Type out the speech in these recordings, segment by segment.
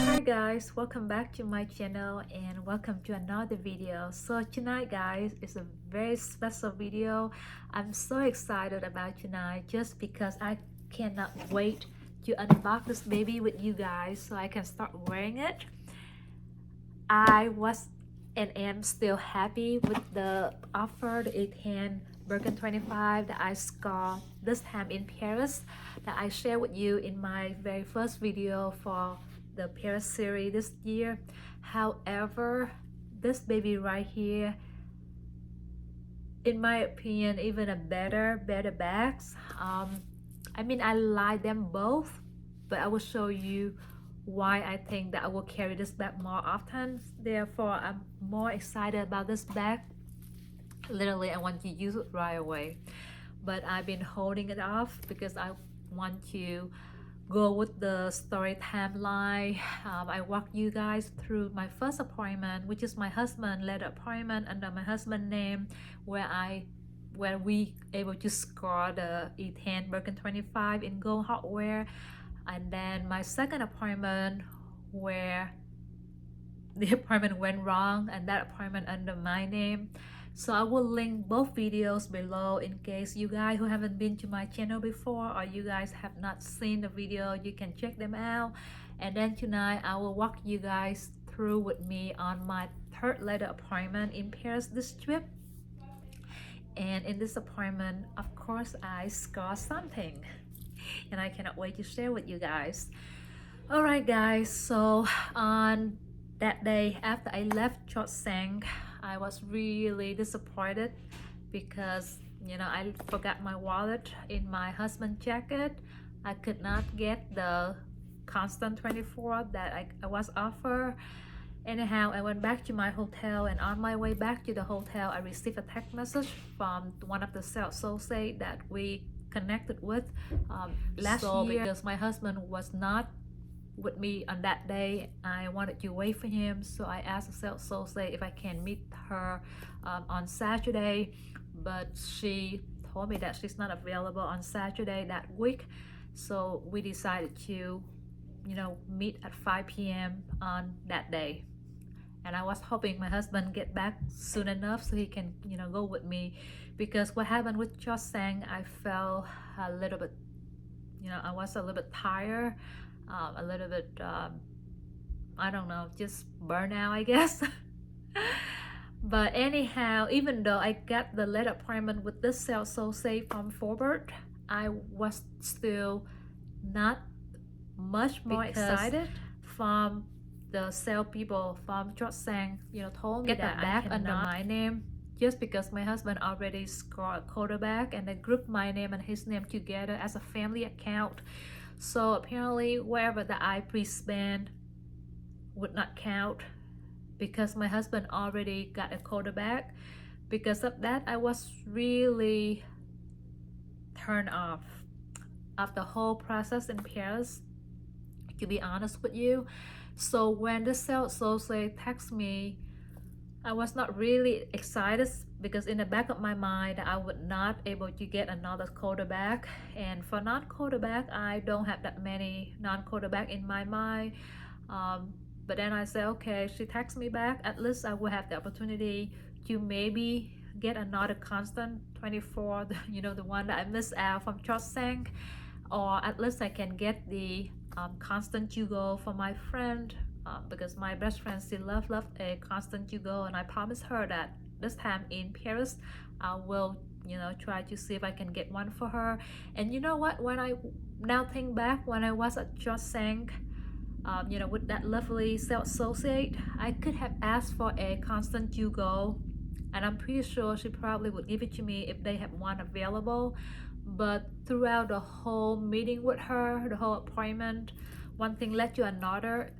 Hi guys, welcome back to my channel and welcome to another video. So tonight guys is a very special video. I'm so excited about tonight just because I cannot wait to unbox this baby with you guys so I can start wearing it. I was and am still happy with the offer, the 8-hand Birkin 25 that I got this time in Paris that I shared with you in my very first video for the Paris series this year. However, this baby right here, in my opinion, even a better bags. I mean, I like them both, but I will show you why I think that I will carry this bag more often. Therefore, I'm more excited about this bag. Literally, I want to use it right away, but I've been holding it off because I want to go with the story timeline. I walk you guys through my first appointment, which is my husband led appointment under my husband name, where we able to score the 8-hand Birkin 25 in gold hardware. And then my second appointment where the appointment went wrong, and that appointment under my name. So I will link both videos below in case you guys who haven't been to my channel before or you guys have not seen the video, you can check them out. And then tonight I will walk you guys through with me on my third letter appointment in Paris this trip. And in this appointment, of course, I scored something and I cannot wait to share with you guys. Alright guys, so on that day after I left Chotsang, I was really disappointed because I forgot my wallet in my husband's jacket. I could not get the constant 24 that I was offered. Anyhow, I went back to my hotel, and on my way back to the hotel I received a text message from one of the sales associates that we connected with last year. Because my husband was not with me on that day, I wanted to wait for him, so I asked the sales associate if I can meet her on Saturday, but she told me that she's not available on Saturday that week. So we decided to meet at 5 p.m. on that day, and I was hoping my husband get back soon enough so he can go with me, because what happened with Chotsang, I felt a little bit I was a little bit tired, a little bit I don't know, just burnout I guess. But anyhow, even though I got the late appointment with this sales associate from Forward, I was still not much more excited from the sales people from Chotsang, told me that back under my name, just because my husband already scored a quota bag and they grouped my name and his name together as a family account. So apparently wherever that I pre-spend would not count because my husband already got a quota bag. Because of that, I was really turned off of the whole process in Paris, to be honest with you. So when the sales associate texted me, I was not really excited because in the back of my mind I would not able to get another quota bag, and for non-quota bag I don't have that many non-quota bag in my mind. But then I said, okay, she texts me back, at least I will have the opportunity to maybe get another constant 24, the one that I missed out from Chotsang, or at least I can get the constant Hugo for my friend, because my best friend still love a constant Hugo, and I promised her that this time in Paris I will try to see if I can get one for her. And you know what, when I now think back, when I was at Chotsang, with that lovely sales associate, I could have asked for a constant Hugo, and I'm pretty sure she probably would give it to me if they have one available. But throughout the whole meeting with her, the whole appointment, one thing led to another.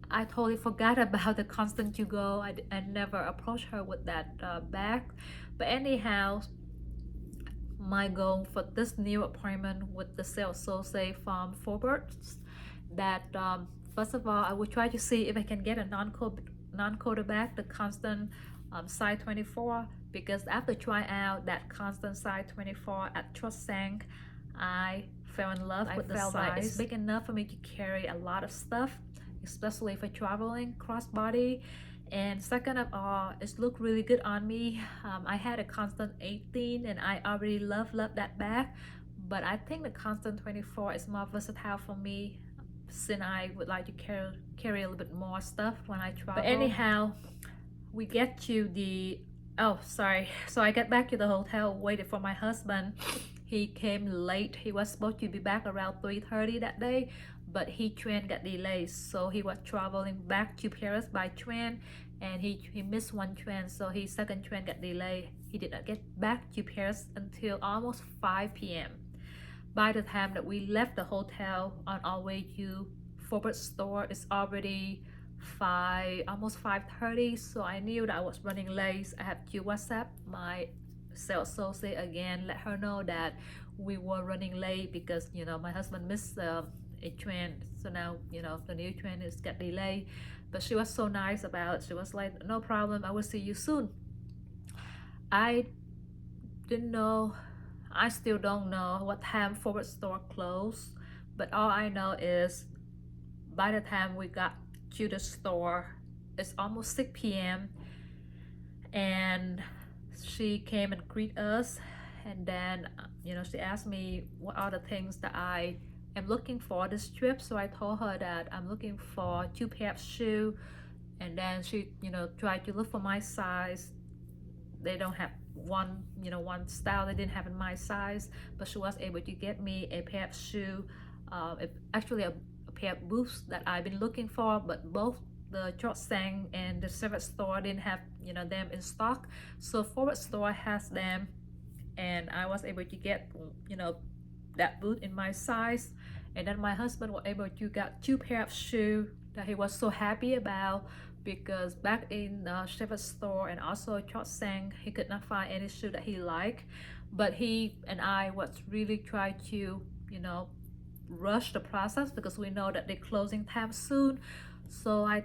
I totally forgot about the constant Hugo. I never approached her with that bag. But anyhow, my goal for this new appointment with the sales associate from Forwards, that first of all I will try to see if I can get a non-quota bag, the constant size 24, because after trying out that constant size 24 at Chosang, I fell in love with the size. Like it's big enough for me to carry a lot of stuff, especially for traveling crossbody. And second of all, it looked really good on me. I had a constant 18 and I already love that bag, but I think the constant 24 is more versatile for me, since I would like to carry a little bit more stuff when I travel. But anyhow, we get to the, oh sorry, so I get back to the hotel, waited for my husband. He came late. He was supposed to be back around 3:30 that day, but his train got delayed, so he was traveling back to Paris by train, and he missed one train, so his second train got delayed. He did not get back to Paris until almost 5 p.m. By the time that we left the hotel on our way to Forward store, it's already almost 5:30, so I knew that I was running late. I have to WhatsApp my sales associate again, let her know that we were running late because my husband missed a train, so now the new train is got delayed. But she was so nice about it. She was like, no problem, I will see you soon. I didn't know, I still don't know what time Forward store closed, but all I know is by the time we got to the store, it's almost 6 p.m. and she came and greet us, and then she asked me what are the things that I am looking for this trip. So I told her that I'm looking for 2 pair of shoes, and then she tried to look for my size. They don't have one style they didn't have in my size, but she was able to get me a pair of shoes, actually a pair of boots that I've been looking for, but both the Chosang and the Forward store didn't have them in stock. So Forward store has them, and I was able to get that boot in my size. And then my husband was able to get 2 pair of shoes that he was so happy about, because back in the Forward store and also Chosang, he could not find any shoe that he liked. But he and I was really trying to rush the process because we know that they're closing time soon. So I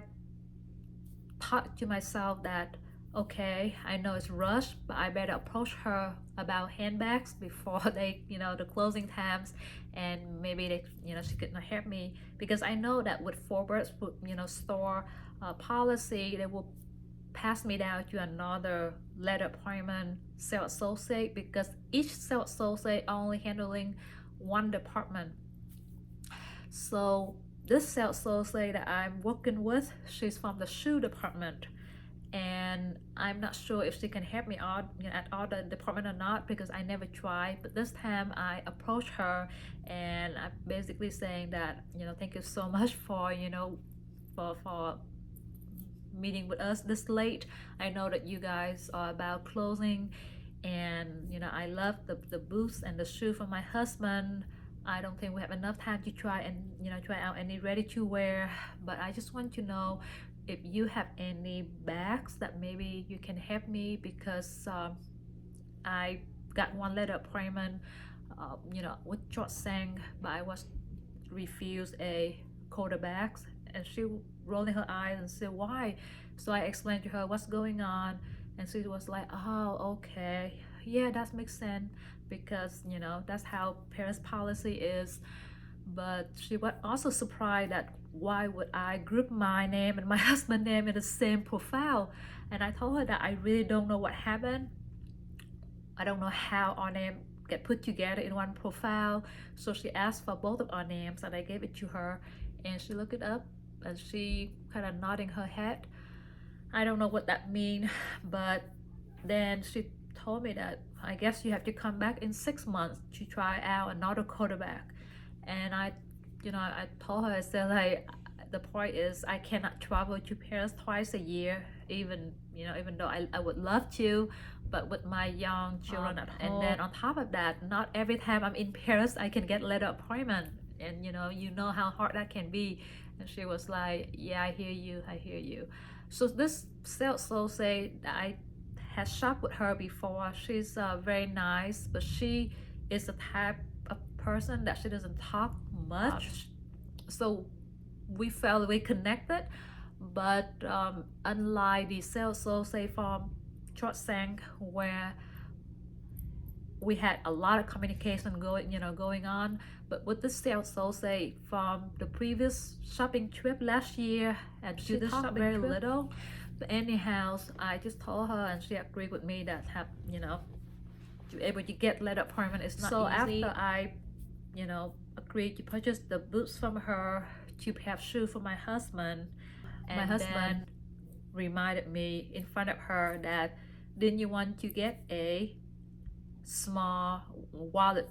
thought to myself that, okay, I know it's rushed, but I better approach her about handbags before they the closing times, and maybe they she could not help me, because I know that with Forward store policy, they will pass me down to another letter appointment sales associate, because each sales associate only handling one department. So this sales associate that I'm working with, she's from the shoe department, and I'm not sure if she can help me out at all the department or not, because I never tried. But this time I approached her, and I'm basically saying that thank you so much for for meeting with us this late. I know that you guys are about closing, and I love the boots and the shoe for my husband. I don't think we have enough time to try and try out any ready to wear, but I just want to know if you have any bags that maybe you can help me, because I got one letter appointment with Chosang, but I was refused a quota bags, and she rolling her eyes and said why. So I explained to her what's going on, and she was like, oh okay, yeah, that makes sense, because that's how Paris policy is. But she was also surprised that why would I group my name and my husband's name in the same profile. And I told her that I really don't know what happened. I don't know how our name get put together in one profile. So she asked for both of our names, and I gave it to her, and she looked it up, and she kind of nodding her head. I don't know what that means, but then she told me that I guess you have to come back in 6 months to try out another quarterback. And I told her, I said, like, the point is I cannot travel to Paris twice a year, even though I would love to, but with my young children at home. And then on top of that, not every time I'm in Paris I can get letter appointment, and you know how hard that can be. And she was like, yeah, I hear you. So this sales associate that I had shopped with her before, she's very nice, but she is the type of person that she doesn't talk much. So we felt we connected, but unlike the sales associate from short sang where we had a lot of communication going on. But with the sales say from the previous shopping trip last year, and she talked very little. But anyhow, I just told her, and she agreed with me that to be able to get letter appointment is not so easy. After I agreed to purchase the boots from her to have shoes for my husband, and my husband reminded me in front of her that, didn't you want to get a small wallet,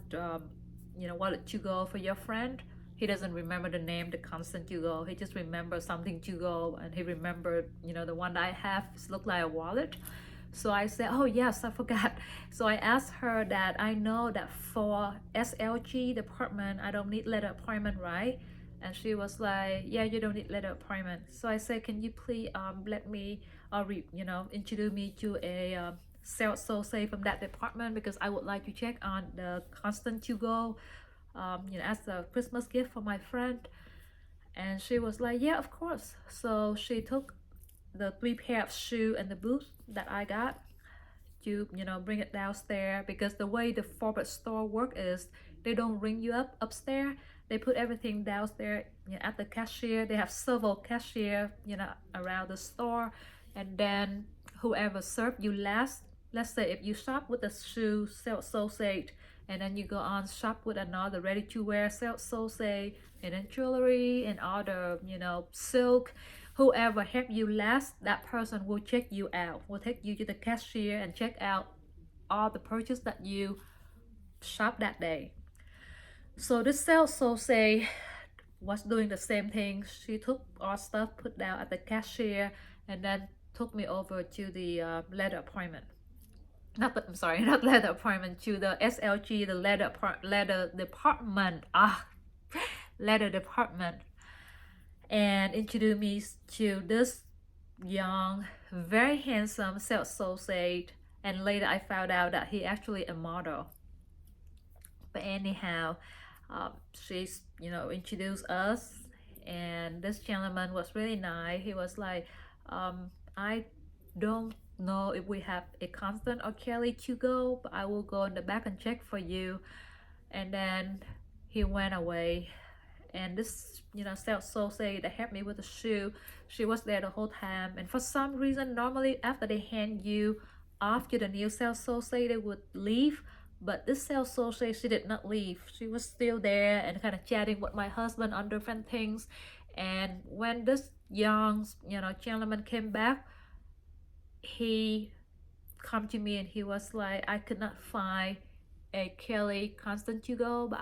wallet to go for your friend? He doesn't remember the name, the constant to go. He just remembers something to go, and he remembered, the one that I have look like a wallet. So I said, oh yes, I forgot. So I asked her that, I know that for SLG department, I don't need letter appointment, right? And she was like, yeah, you don't need letter appointment. So I said, can you please let me, introduce me to a sales associate from that department, because I would like to check on the constant to go, as a Christmas gift for my friend. And she was like, yeah, of course. So she took the 3 pair of shoe and the boots that I got to bring it downstairs, because the way the forward store work is, they don't ring you up upstairs. They put everything downstairs at the cashier. They have several cashier around the store, and then whoever served you last, let's say if you shop with a shoe sales associate, and then you go on shop with another ready-to-wear sales associate, and then jewelry and other silk, whoever helped you last, that person will check you out, will take you to the cashier and check out all the purchase that you shop that day. So this sales associate was doing the same thing. She took our stuff, put down at the cashier, and then took me over to the letter appointment. Not letter appointment, to the SLG, the letter department. Letter department. And introduced me to this young, very handsome sales associate, and later I found out that he actually a model. But anyhow, she's introduced us, and this gentleman was really nice. He was like, I don't know if we have a constant or Kelly to go, but I will go in the back and check for you. And then he went away. And this sales associate that helped me with the shoe, she was there the whole time. And for some reason, normally after they hand you off to the new sales associate, they would leave. But this sales associate, she did not leave. She was still there and kind of chatting with my husband on different things. And when this young gentleman came back, he come to me and he was like, I could not find a Kelly constant to go, but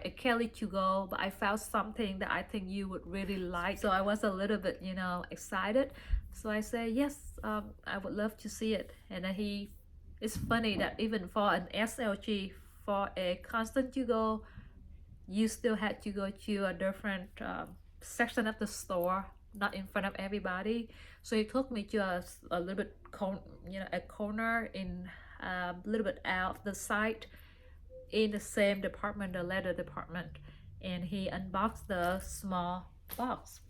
a Kelly to go, but I found something that I think you would really like. So I was a little bit excited. So I said, yes, I would love to see it. And then it's funny that even for an SLG, for a constant to go, you still had to go to a different section of the store, not in front of everybody. So he took me to a little bit a corner in a little bit out of the site, in the same department, the leather department, and he unboxed the small box,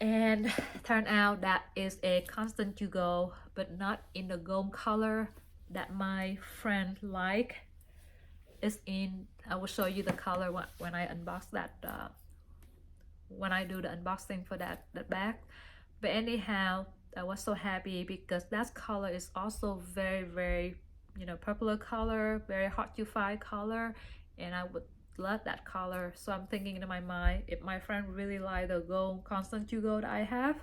and turned out that is a constant to go, but not in the gold color that my friend like. It's in, I will show you the color when I unbox that, when I do the unboxing for that bag. But anyhow, I was so happy because that color is also very, very popular color, very hard to find color, and I would love that color. So I'm thinking in my mind, if my friend really like the gold constant to go that I have,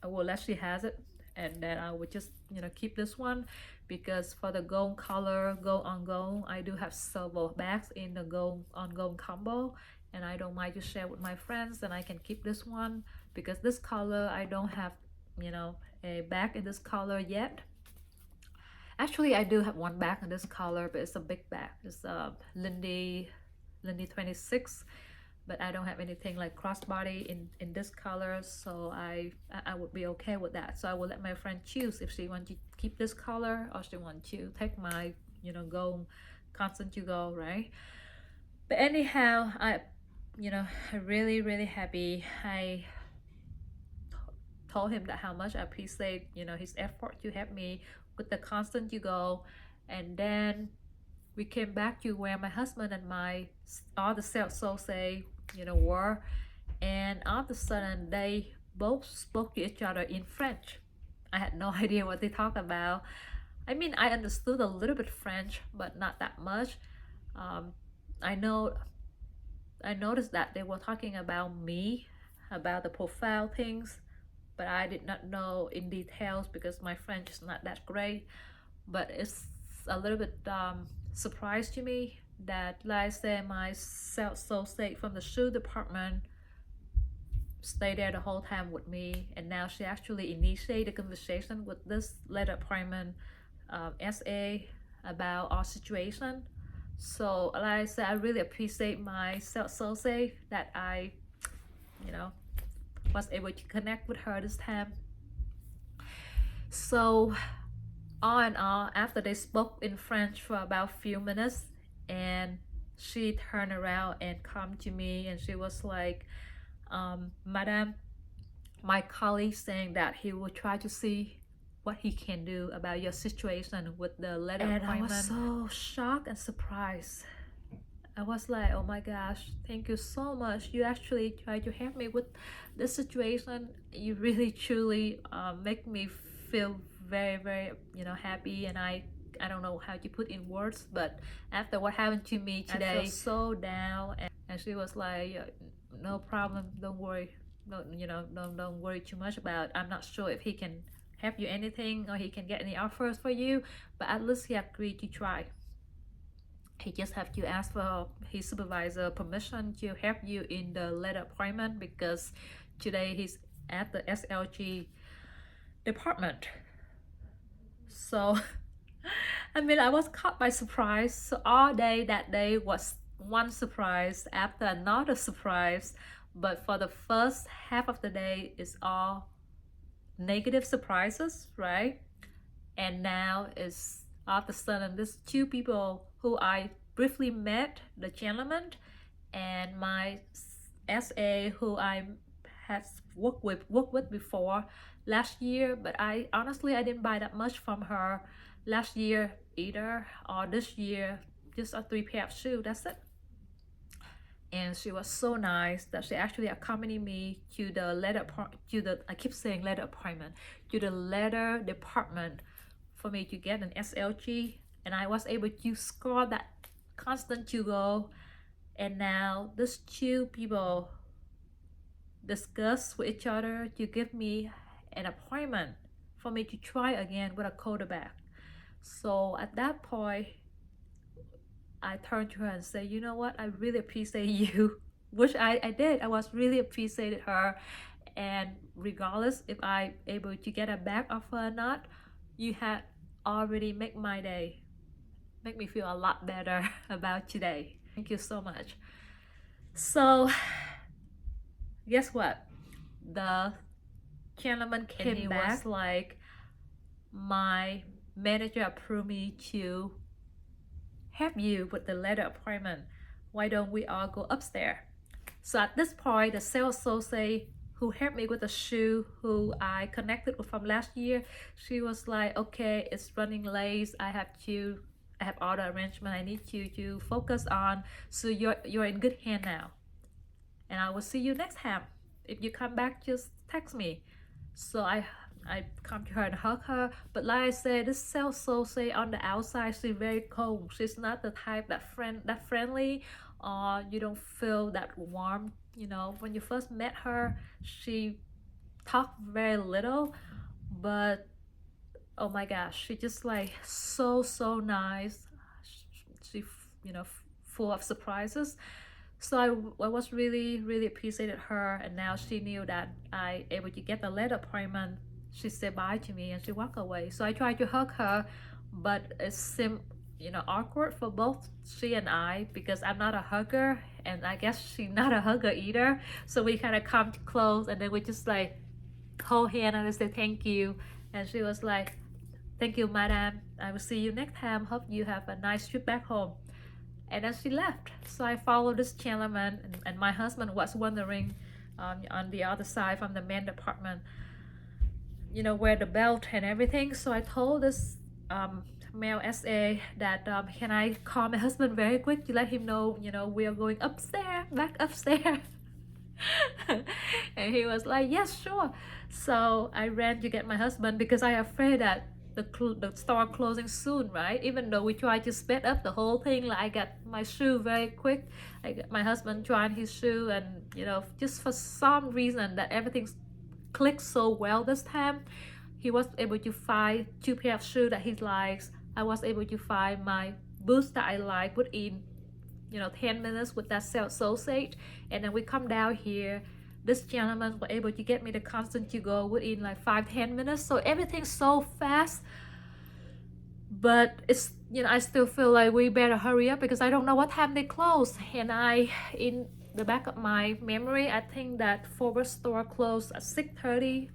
I will let she has it, and then I would just keep this one, because for the gold color, gold on gold, I do have several bags in the gold on gold combo, and I don't mind to share with my friends, and I can keep this one because this color I don't have a bag in this color yet. Actually, I do have one bag in this color, but it's a big bag. It's a Lindy 26, but I don't have anything like crossbody in this color, so I would be okay with that. So I will let my friend choose if she wants to keep this color or she wants to take my gold constant to go, right? But anyhow, I'm really happy. I told him that how much I appreciate, you know, his effort to help me with the constant you go. And then we came back to where my husband and my all the sales associates, you know, were, and all of a sudden they both spoke to each other in French. I had no idea what they talked about. I mean, I understood a little bit French, but not that much. Um, I noticed that they were talking about me, about the profile things, but I did not know in details because my French is not that great. But it's a little bit surprise to me that, like I said, my sales associate from the shoe department stayed there the whole time with me, and now she actually initiated a conversation with this letter appointment SA about our situation. So like I said, I really appreciate my sales associate that I, you know, was able to connect with her this time. So all in all, after they spoke in French for about a few minutes, and she turned around and come to me and she was like, Madam, my colleague saying that he will try to see what he can do about your situation with the letter appointment. I was so shocked and surprised. I was like, oh my gosh, thank you so much. You actually tried to help me with this situation. You really truly make me feel very, very, you know, happy. And I don't know how to put in words, but after what happened to me today, I feel so down. And she was like, no problem, don't worry, no, you know, don't worry too much about it. I'm not sure if he can help you anything or he can get any offers for you, but at least he agreed to try. He just have to ask for his supervisor permission to help you in the letter appointment, because today he's at the SLG department. So I mean, I was caught by surprise. So all day that day was one surprise after another surprise, but for the first half of the day it's all negative surprises, right? And now it's all of a sudden these two people who I briefly met, the gentleman and my SA who I had worked with before last year, but I honestly I didn't buy that much from her last year either, or this year just a 3 pair of shoes, that's it. And she was so nice that she actually accompanied me to the I keep saying letter appointment, to the letter department for me to get an SLG, and I was able to score that constant to go. And now these two people discuss with each other to give me an appointment for me to try again with a quota bag. So at that point I turned to her and said, you know what, I really appreciate you, which I did. I was really appreciated her, and regardless if I able to get a bag offer or not, you had already make my day, make me feel a lot better about today. Thank you so much. So guess what, the gentleman came back, was like, my manager approved me to help you with the letter appointment. Why don't we all go upstairs? So at this point, the sales associate who helped me with the shoe, who I connected with from last year, she was like, okay, it's running late. I have all the arrangement I need you to focus on. So you're in good hand now. And I will see you next time. If you come back, just text me. So I come to her and hug her, but like I said, this sales associate on the outside, she's very cold. She's not the type that friendly, or you don't feel that warm. You know, when you first met her, she talked very little, but oh my gosh, she just like so nice. She, you know, full of surprises. So I was really appreciated her, and now she knew that I able to get the letter appointment. She said bye to me and she walked away. So I tried to hug her, but it seemed, you know, awkward for both she and I, because I'm not a hugger, and I guess she's not a hugger either. So we kind of come close, and then we just like hold hand and I said thank you, and she was like, thank you, madam, I will see you next time, hope you have a nice trip back home. And then she left. So I followed this gentleman, and my husband was wondering on the other side from the main department, wear the belt and everything. So I told this male SA that can I call my husband very quick to let him know, we are going upstairs, back upstairs. And he was like, yes, sure. So I ran to get my husband because I afraid that the store closing soon, right? Even though we tried to sped up the whole thing, like I got my shoe very quick. I got my husband trying his shoe, and just for some reason that everything clicked so well this time. He was able to find 2 pair of shoes that he likes. I was able to find my boots that I like within 10 minutes with that sausage. And then we come down here, this gentleman was able to get me the constant to go within like 5-10 minutes. So everything's so fast, but it's I still feel like we better hurry up because I don't know what time they close. And in the back of my memory, I think that Forward store closed at 6:30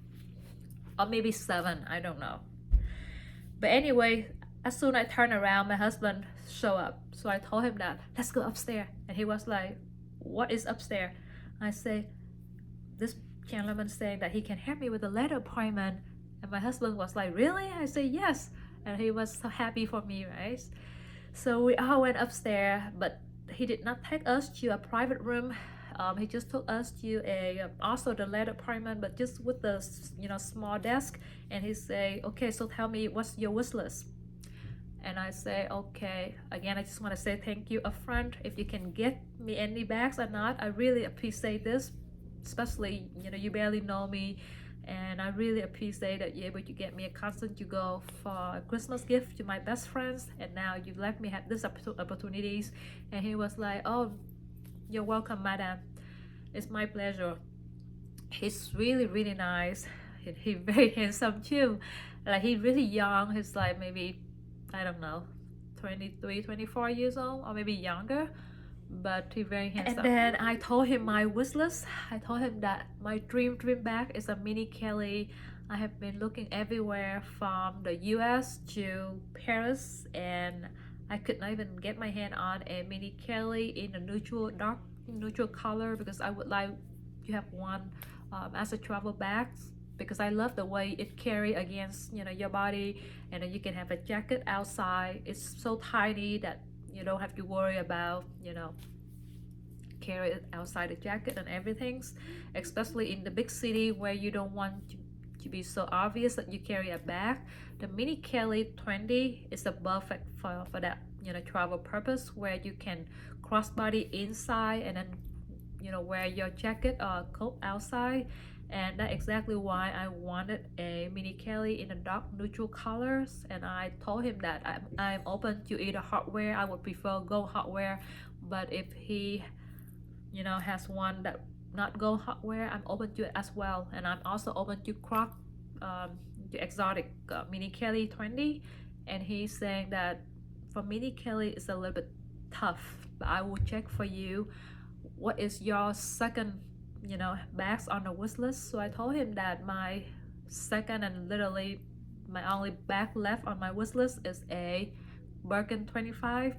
or maybe 7, I don't know. But anyway, as soon as I turned around, my husband showed up. So I told him that, let's go upstairs. And he was like, what is upstairs? I say, this gentleman saying that he can help me with a letter appointment. And my husband was like, really? I say, yes. And he was so happy for me, right? So we all went upstairs, but he did not take us to a private room. He just took us to also the letter appointment, but just with the small desk. And he say, okay, so tell me what's your wish list. And I say, okay, again, I just want to say thank you upfront. If you can get me any bags or not, I really appreciate this. Especially, you barely know me, and I really appreciate that you're able to get me a constant to go for a Christmas gift to my best friends, and now you let me have this opportunities. And he was like, oh, you're welcome, madam. It's my pleasure. He's really, really nice. He's very handsome too. Like, he's really young. He's like maybe, I don't know, 23, 24 years old, or maybe younger. But he's very handsome. And then I told him my wish list. I told him that my dream bag is a mini Kelly. I have been looking everywhere from the US to Paris, and I could not even get my hand on a mini Kelly in a dark neutral color, because I would like to have one as a travel bag, because I love the way it carry against your body, and then you can have a jacket outside. It's so tiny that you don't have to worry about carry it outside the jacket and everything, especially in the big city where you don't want to be so obvious that you carry a bag. The mini Kelly 20 is the perfect for that travel purpose, where you can crossbody inside and then wear your jacket or coat outside. And that's exactly why I wanted a mini Kelly in the dark neutral colors. And I told him that I'm open to either hardware. I would prefer gold hardware, but if he has one that not gold hardware, I'm open to it as well. And I'm also open to crop the exotic mini Kelly 20. And he's saying that for mini Kelly it's a little bit tough, but I will check for you what is your second bags on the wish list. So I told him that my second and literally my only bag left on my wish list is a Birkin 25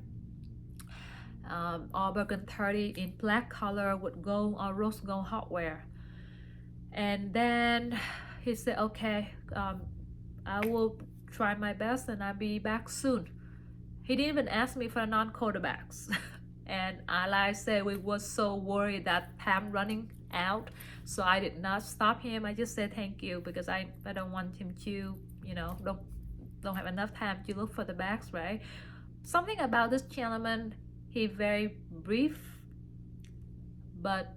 or Birkin 30 in black color with gold or rose gold hardware. And then he said, okay, I will try my best and I'll be back soon. He didn't even ask me for non-quota bags. And like I said, we were so worried that time running out, so I did not stop him. I just said thank you, because I don't want him to don't have enough time to look for the bags, right? Something about this gentleman, he very brief, but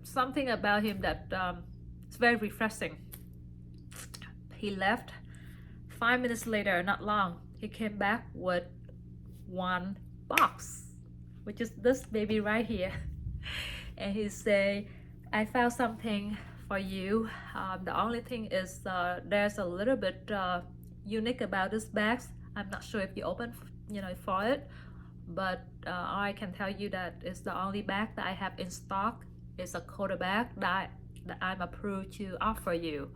something about him that it's very refreshing. He left. 5 minutes later, not long, he came back with one box, which is this baby right here. And he say, I found something for you. The only thing is there's a little bit unique about this bag. I'm not sure if you open for it, but I can tell you that it's the only bag that I have in stock. It's a quota bag that I'm approved to offer you.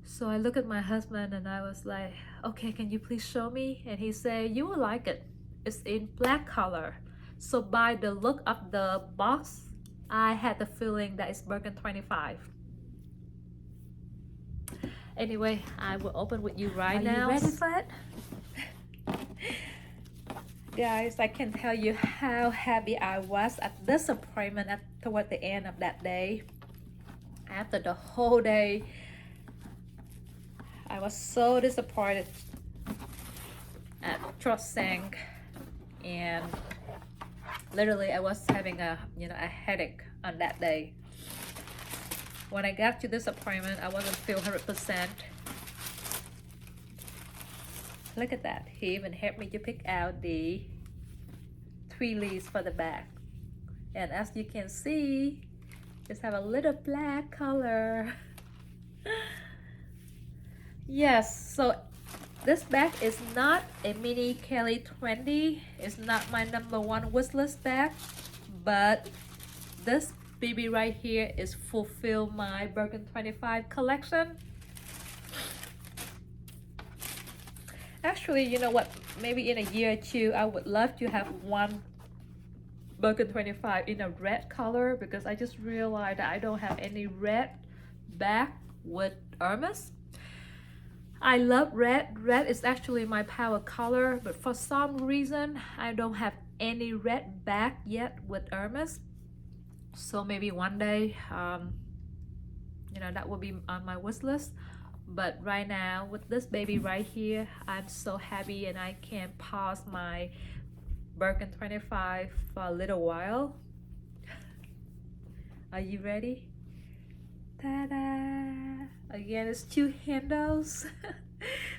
So I look at my husband and I was like, okay, can you please show me? And he said, you will like it. It's in black color. So by the look of the box, I had the feeling that it's Birkin 25. Anyway, I will open with you right now. Are you ready for it? Guys, I can tell you how happy I was at this appointment toward the end of that day. After the whole day, I was so disappointed at trusting, and literally I was having a headache on that day. When I got to this appointment, I wasn't feel 100%. Look at that. He even helped me to pick out the 3 leaves for the back. And as you can see, just have a little black color. Yes, so this bag is not a mini Kelly 20. It's not my #1 wishlist bag, but this baby right here is fulfill my Birkin 25 collection. Actually, you know what, maybe in a year or two I would love to have one Birkin 25 in a red color, because I just realized that I don't have any red bag with Hermes. I love red. Red is actually my power color, but for some reason I don't have any red bag yet with Hermes. So maybe one day that will be on my wish list. But right now with this baby right here, I'm so happy, and I can pause my Birkin 25 for a little while. Are you ready? Ta-da! Again, it's 2 handles.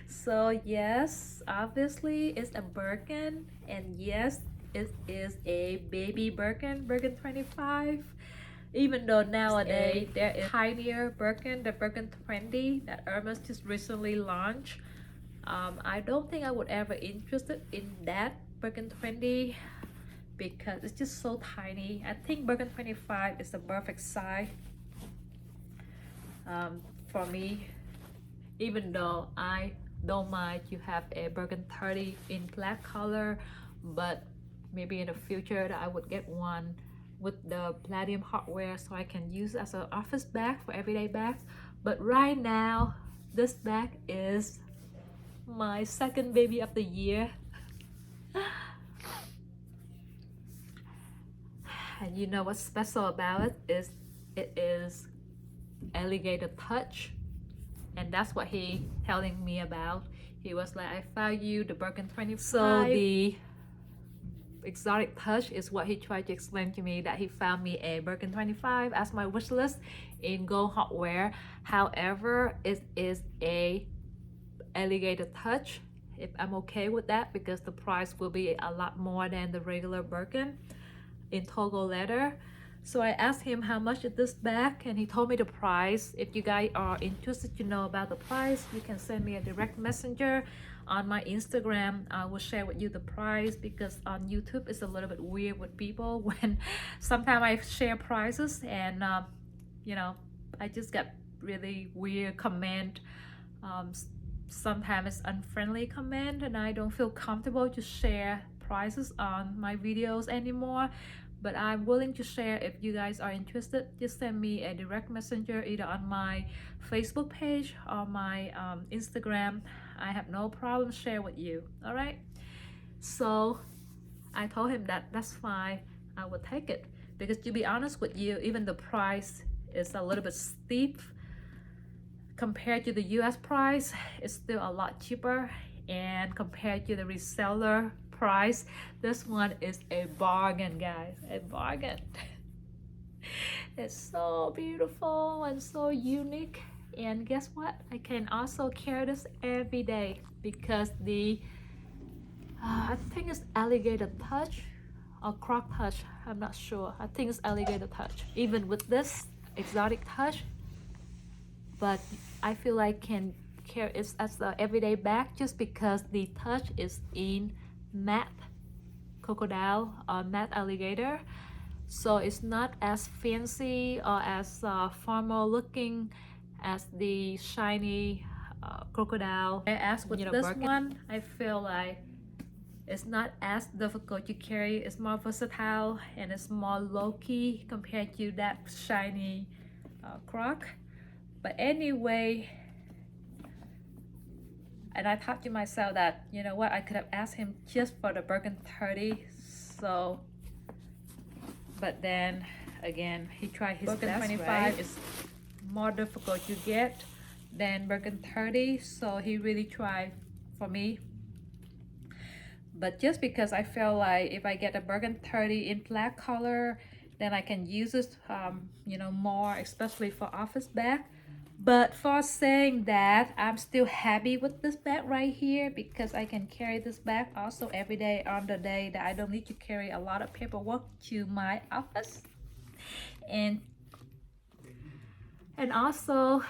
So yes, obviously it's a Birkin, and yes, it is a baby Birkin 25. Even though nowadays there is tinier Birkin, the Birkin 20 that Hermes just recently launched. I don't think I would ever interested in that Birkin 20 because it's just so tiny. I think Birkin 25 is the perfect size for me, even though I don't mind you have a Birkin 30 in black color, but maybe in the future that I would get one with the platinum hardware so I can use as an office bag for everyday bags. But right now this bag is my second baby of the year. And you know what's special about it is alligator touch, and that's what he telling me about. He was like, I found you the Birkin 25. So the exotic touch is what he tried to explain to me, that he found me a Birkin 25 as my wish list in gold hardware. However, it is a alligator touch. If I'm okay with that, because the price will be a lot more than the regular Birkin in Togo leather. So I asked him how much is this bag, and he told me the price. If you guys are interested to know about the price, you can send me a direct messenger on my Instagram. I will share with you the price, because on YouTube it's a little bit weird with people when sometimes I share prices and I just get really weird comment. Sometimes it's unfriendly comment, and I don't feel comfortable to share prices on my videos anymore. But I'm willing to share. If you guys are interested, just send me a direct messenger either on my Facebook page or my Instagram. I have no problem share with you. All right, so I told him that that's fine, I would take it, because to be honest with you, even the price is a little bit steep compared to the US price. It's still a lot cheaper, and compared to the reseller price, this one is a bargain, guys, a bargain. It's so beautiful and so unique, and guess what, I can also carry this every day because the I think it's alligator touch or croc touch, I'm not sure. I think it's alligator touch, even with this exotic touch. But I feel like can carry it as an everyday bag just because the touch is in matte crocodile or matte alligator, so it's not as fancy or as formal looking as the shiny crocodile. As with this Birkin one, I feel like it's not as difficult to carry. It's more versatile and it's more low-key compared to that shiny croc. But anyway, And I thought to myself that, you know what, I could have asked him just for the Birkin 30. So, but then again, he tried his Birkin best, 25 right? It's more difficult to get than Birkin 30. So he really tried for me. But just because I feel like if I get a Birkin 30 in black color, then I can use it, you know, more, especially for office bag. But for saying that, I'm still happy with this bag right here because I can carry this bag also every day on the day that I don't need to carry a lot of paperwork to my office. And also,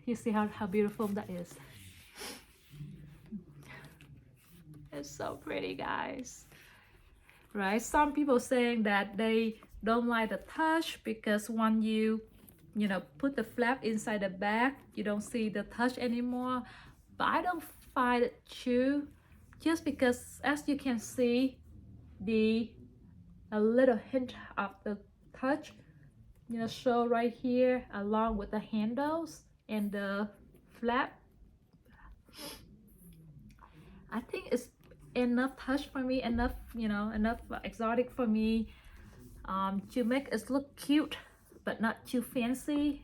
you see how beautiful that is. It's so pretty, guys. Right? Some people saying that they don't like the touch because when you know, put the flap inside the bag, you don't see the touch anymore. But I don't find it true, just because as you can see, a little hint of the touch, you know, show right here along with the handles and the flap. I think it's enough touch for me, enough, you know, enough exotic for me, to make it look cute but not too fancy.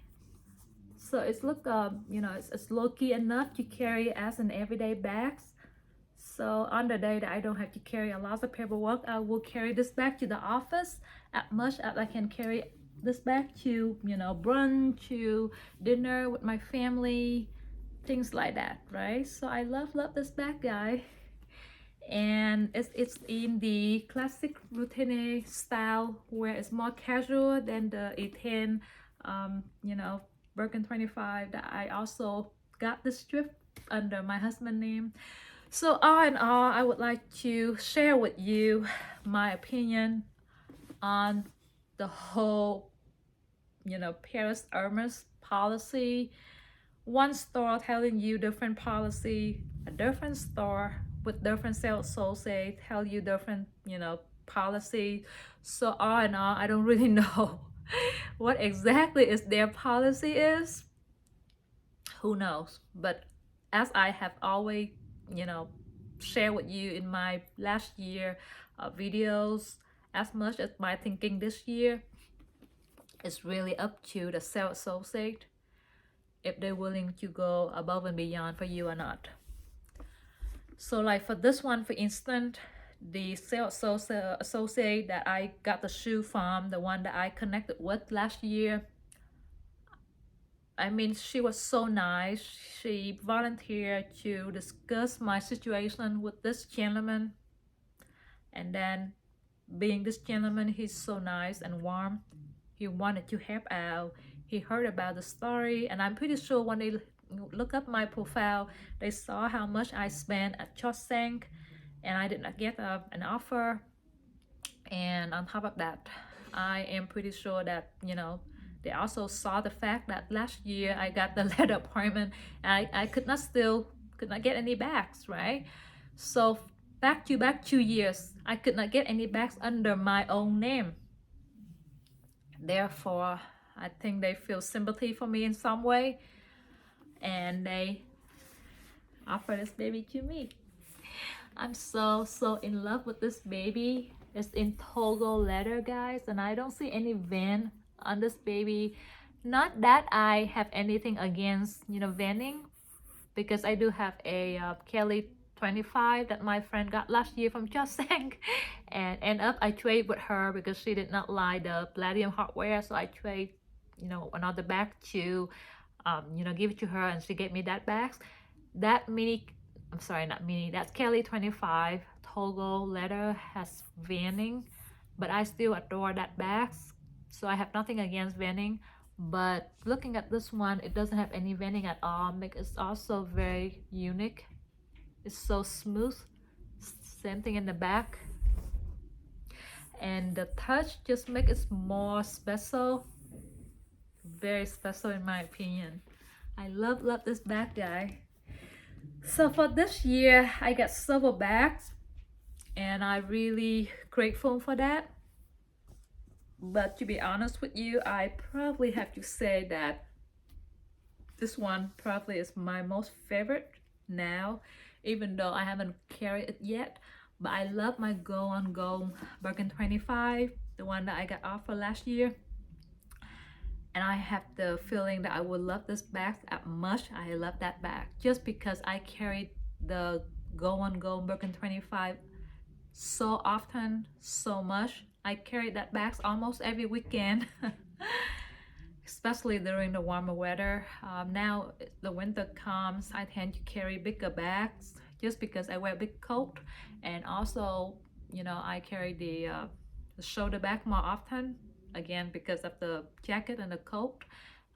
So it's look, you know, it's low-key enough to carry as an everyday bags. So on the day that I don't have to carry a lot of paperwork, I will carry this bag to the office as much as I can carry this bag to, you know, brunch, to dinner with my family, things like that, right? So I love this bag, guy. And it's in the classic routine style where it's more casual than the E10, you know, Birkin 25 that I also got this strip under my husband's name. So all in all, I would like to share with you my opinion on the whole, you know, Paris Hermes policy. One store telling you different policy, a different store with different sales associate tell you different, you know, policy. So all in all, I don't really know what exactly is their policy is. Who knows? But as I have always, you know, shared with you in my last year videos, as much as my thinking this year, it's really up to the sales associate if they're willing to go above and beyond for you or not. So like for this one, for instance, the sales associate that I got the shoe from, the one that I connected with last year, I mean, she was so nice. She volunteered to discuss my situation with this gentleman. And then being this gentleman, he's so nice and warm. He wanted to help out. He heard about the story, and I'm pretty sure when they look up my profile, they saw how much I spent at Choseng, and I did not get an offer. And on top of that, I am pretty sure that, you know, they also saw the fact that last year I got the letter appointment and I could not get any bags, right? So back to back 2 years, I could not get any bags under my own name. Therefore, I think they feel sympathy for me in some way, and they offer this baby to me. I'm so in love with this baby. It's in Togo leather, guys, and I don't see any vein on this baby. Not that I have anything against, you know, veining, because I do have a Kelly 25 that my friend got last year from Choseng, and end up I trade with her because she did not like the palladium hardware, so I trade, you know, another bag to you know, give it to her, and she gave me that bag. That mini, I'm sorry, not mini, that's Kelly 25 Togo leather, has veining, but I still adore that bag. So I have nothing against veining, but looking at this one, it doesn't have any veining at all. It's also very unique. It's so smooth. Same thing in the back, and the touch just makes it more special, very special in my opinion. I love this bag, guy. So for this year, I got several bags, and I'm really grateful for that. But to be honest with you, I probably have to say that this one probably is my most favorite now, even though I haven't carried it yet. But I love my Go on Go Birkin 25, the one that I got offer last year. And I have the feeling that I would love this bag as much. I love that bag just because I carried the Go on Go Birkin 25 so often, so much. I carried that bag almost every weekend. Especially during the warmer weather. Now the winter comes, I tend to carry bigger bags just because I wear a big coat, and also, you know, I carry the shoulder bag more often, again because of the jacket and the coat.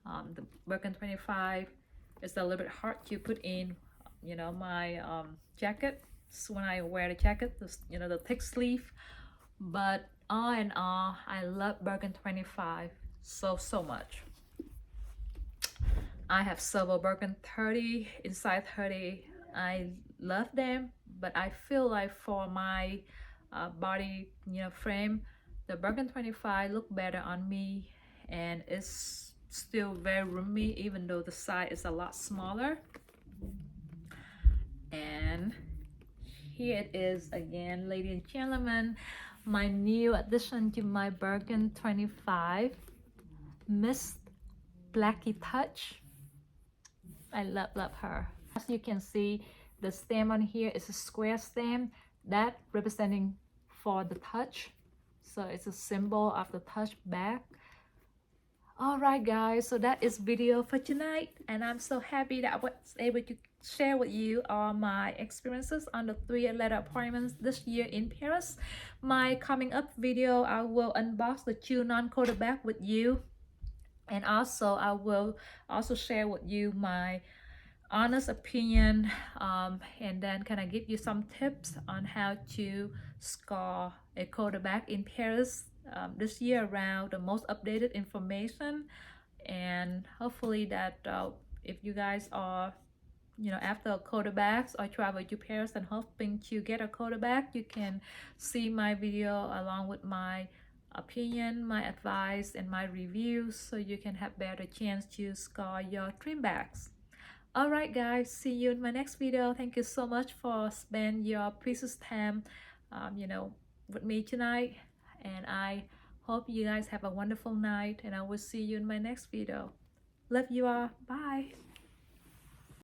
The Birkin 25 is a little bit hard to put in, you know, my jacket. So when I wear the jacket, you know, the thick sleeve. But all in all, I love Birkin 25 so much. I have several Birkin 30 inside 30. I love them, but I feel like for my body, you know, frame, the Birkin 25 look better on me, and it's still very roomy even though the size is a lot smaller. And here it is again, ladies and gentlemen, my new addition to my Birkin 25, Miss Blacky Touch. I love her. As you can see, the stem on here is a square stem that representing for the touch. So it's a symbol of the touch bag. Alright guys, so that is video for tonight, and I'm so happy that I was able to share with you all my experiences on the 3-letter appointments this year in Paris. My coming up video, I will unbox the 2 non-quota bag with you, and also I will also share with you my honest opinion, and then kind of give you some tips on how to score a quota bag in Paris this year around, the most updated information. And hopefully that if you guys are, you know, after a quota bags or travel to Paris and hoping to get a quota bag, you can see my video along with my opinion, my advice, and my reviews, so you can have better chance to score your dream bags. Alright guys, see you in my next video. Thank you so much for spending your precious time, you know, with me tonight. And I hope you guys have a wonderful night, and I will see you in my next video. Love you all. Bye.